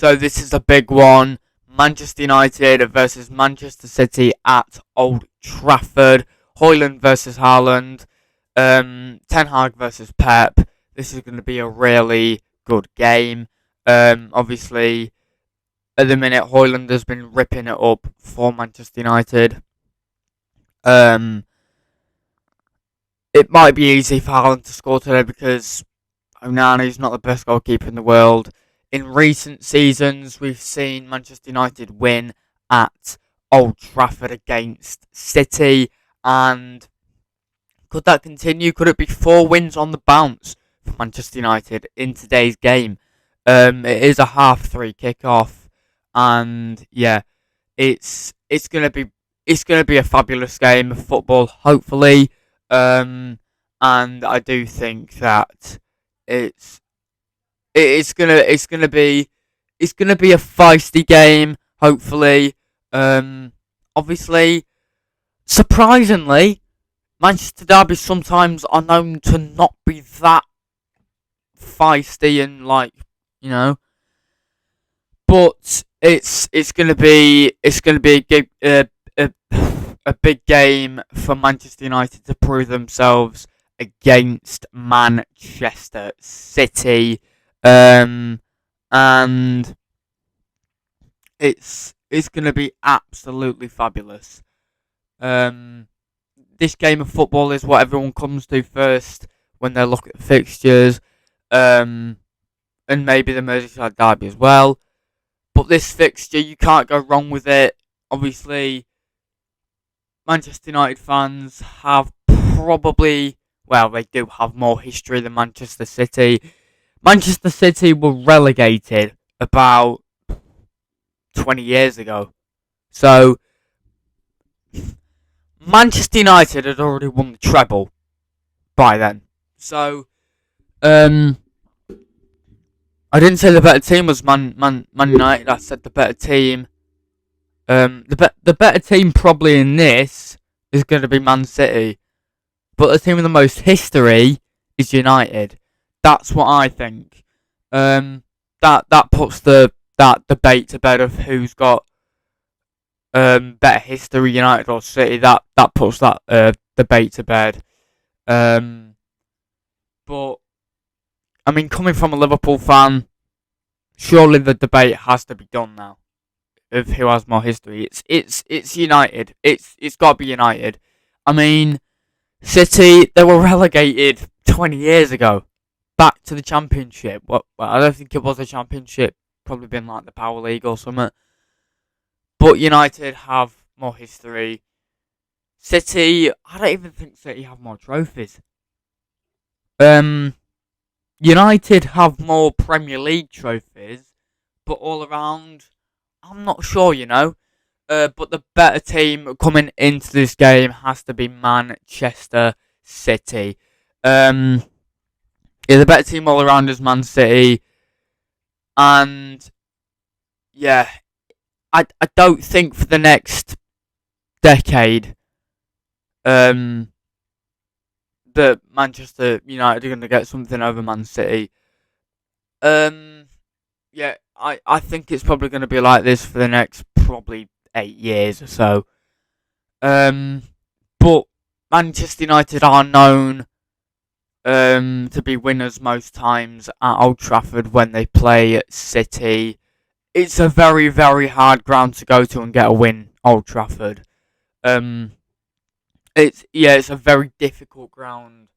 So this is a big one. Manchester United versus Manchester City at Old Trafford. Højlund versus Haaland. Ten Hag versus Pep. This is going to be a really good game. Obviously, at the minute, Højlund has been ripping it up for Manchester United. It might be easy for Haaland to score today because Onana's not the best goalkeeper in the world. In recent seasons, we've seen Manchester United win at Old Trafford against City, and could that continue? Could it be 4 wins on the bounce for Manchester United in today's game? It is a 3:30 kickoff, and yeah, it's gonna be a fabulous game of football, hopefully. And I do think that it's it's gonna be a feisty game, hopefully. Obviously, surprisingly, Manchester derbies sometimes are known to not be that feisty and you know, but it's gonna be a big game for Manchester United to prove themselves against Manchester City, and it's gonna be absolutely fabulous. This game of football is what everyone comes to first when they look at the fixtures, and maybe the Merseyside derby as well. But this fixture, you can't go wrong with it. Obviously, Manchester United fans have they do have more history than Manchester City. Manchester City were relegated about 20 years ago. So, Manchester United had already won the treble by then. So, I didn't say the better team was Man United. I said the better team. The better team probably in this is going to be Man City, but the team with the most history is United. That's what I think. That puts that debate to bed of who's got better history, United or City. That puts that debate to bed. But I mean, coming from a Liverpool fan, surely the debate has to be done now of who has more history. It's United. It's got to be United. I mean, City, they were relegated 20 years ago back to the Championship. Well, I don't think it was a Championship. Probably been like the Power League or something. But United have more history. City, I don't even think City have more trophies. United have more Premier League trophies, but all around, I'm not sure, but the better team coming into this game has to be Manchester City. Yeah, the better team all around is Man City. And yeah, I don't think for the next decade that Manchester United are going to get something over Man City. Yeah, I think it's probably going to be like this for the next probably 8 years or so. But Manchester United are known to be winners most times at Old Trafford when they play City. It's a very, very hard ground to go to and get a win, Old Trafford. It's a very difficult ground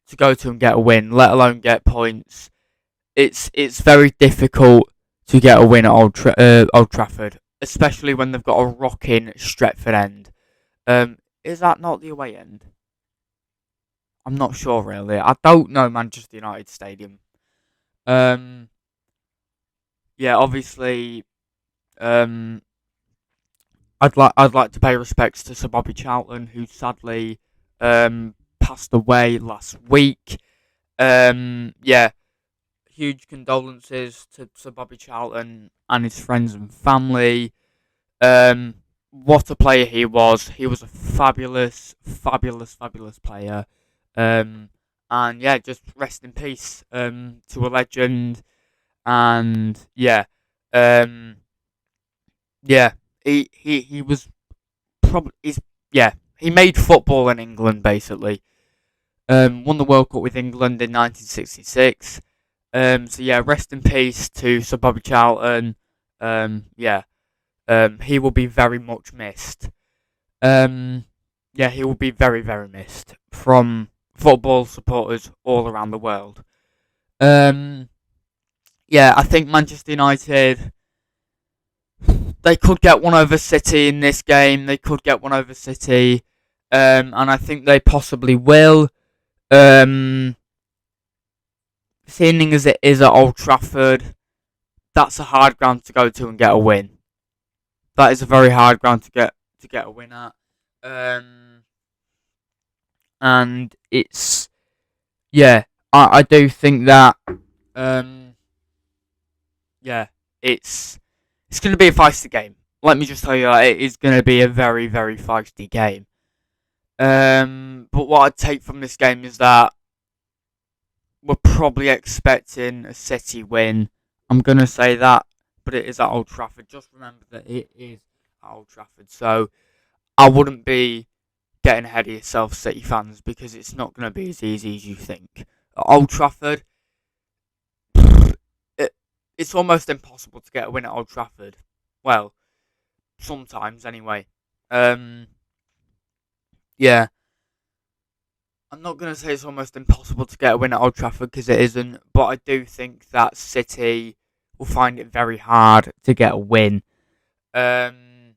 to go to and get a win, let alone get points. It's very difficult to get a win at Old Trafford, especially when they've got a rocking Stretford end. Is that not the away end? I'm not sure really. I don't know Manchester United Stadium. Yeah, obviously, um, I'd like to pay respects to Sir Bobby Charlton, who sadly passed away last week. Yeah, huge condolences to Sir Bobby Charlton and his friends and family. What a player he was! He was a fabulous, fabulous, fabulous player. And yeah, just rest in peace to a legend. And yeah, Um, yeah, he was probably he's yeah he made football in England basically. Won the World Cup with England in 1966. So yeah, rest in peace to Sir Bobby Charlton. Yeah, he will be very much missed. Um, yeah, he will be very, very missed from football supporters all around the world. Um, yeah, I think Manchester United, they could get one over City in this game. They could get one over City, and I think they possibly will. Um, Seeing as it is at Old Trafford, that's a hard ground to go to and get a win. That is a very hard ground to get a win at. Um, and it's yeah, I do think that um, yeah, it's going to be a feisty game. Let me just tell you that it is going to be a very very feisty game. But what I take from this game is that we're probably expecting a City win. I'm going to say that, but it is at Old Trafford. Just remember that it is at Old Trafford. So I wouldn't be getting ahead of yourself, City fans, because it's not going to be as easy as you think. At Old Trafford, it's almost impossible to get a win at Old Trafford. Well, sometimes anyway. Um, yeah, I'm not going to say it's almost impossible to get a win at Old Trafford because it isn't, but I do think that City will find it very hard to get a win. Um,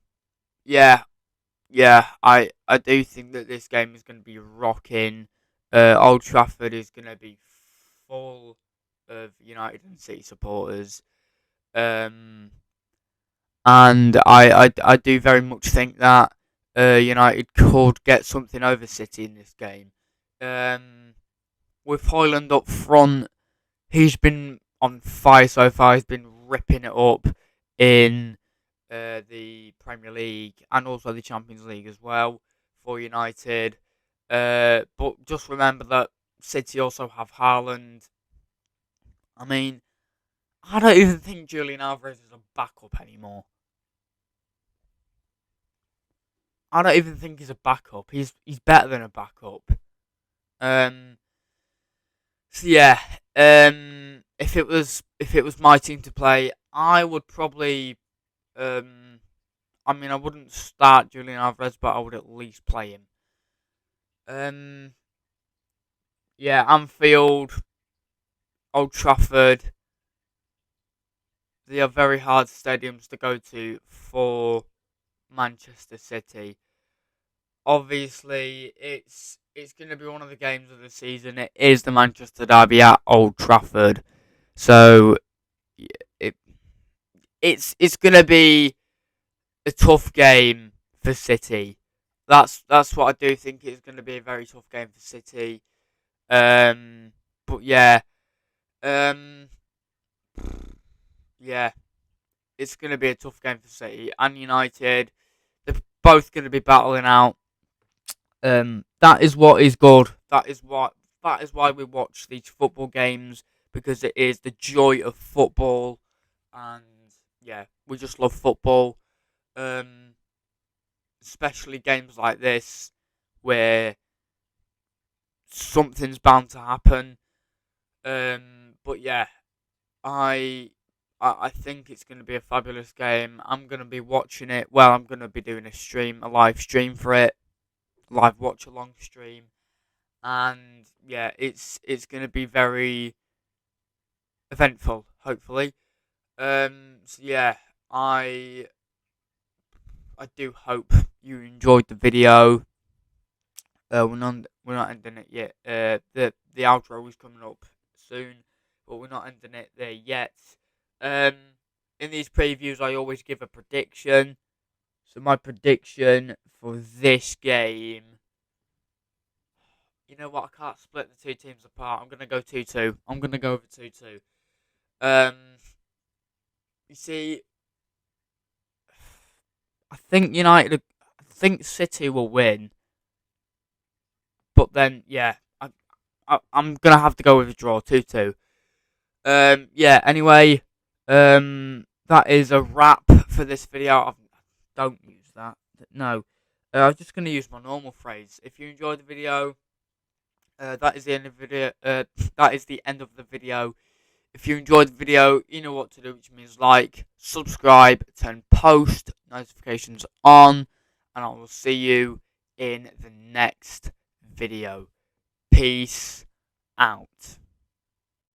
yeah, yeah, I do think that this game is going to be rocking. Old Trafford is going to be full of United and City supporters. Um, and I do very much think that United could get something over City in this game. Um, with Højlund up front, he's been on fire so far. He's been ripping it up in the Premier League and also the Champions League as well for United. But just remember that City also have Haaland. I mean, I don't even think Julian Alvarez is a backup anymore. I don't even think he's a backup. He's better than a backup. Um. So yeah. If it was my team to play, I would probably I mean, I wouldn't start Julian Alvarez, but I would at least play him. Um. Yeah, Anfield, Old Trafford. They are very hard stadiums to go to for Manchester City. Obviously, it's going to be one of the games of the season. It is the Manchester Derby at Old Trafford, so it it's going to be a tough game for City. That's what I do think. It's going to be a very tough game for City. Um, but yeah, um, yeah, it's going to be a tough game for City and United. They're both going to be battling out. That is what is good. That is why we watch these football games, because it is the joy of football, and yeah, we just love football. Um, Especially games like this where something's bound to happen. But yeah, I I think it's going to be a fabulous game. I'm going to be watching it. Well, I'm going to be doing a live stream for it, live watch along stream, and yeah, it's going to be very eventful. Hopefully, so yeah, I I do hope you enjoyed the video. We're not ending it yet. The outro is coming up soon, but we're not ending it there yet. Um, in these previews, I always give a prediction. So my prediction for this game, you know what? I can't split the two teams apart. I'm gonna go 2-2. I'm gonna go over 2-2. Um, you see, I think United, I think City will win, but then yeah, I'm gonna have to go with a draw, 2-2. Yeah. Anyway, that is a wrap for this video. Don't use that. No. I'm just going to use my normal phrase. If you enjoyed the video, that is the end of the video. That is the end of the video. If you enjoyed the video, you know what to do, which means like, subscribe, turn post notifications on, and I will see you in the next video. Peace out.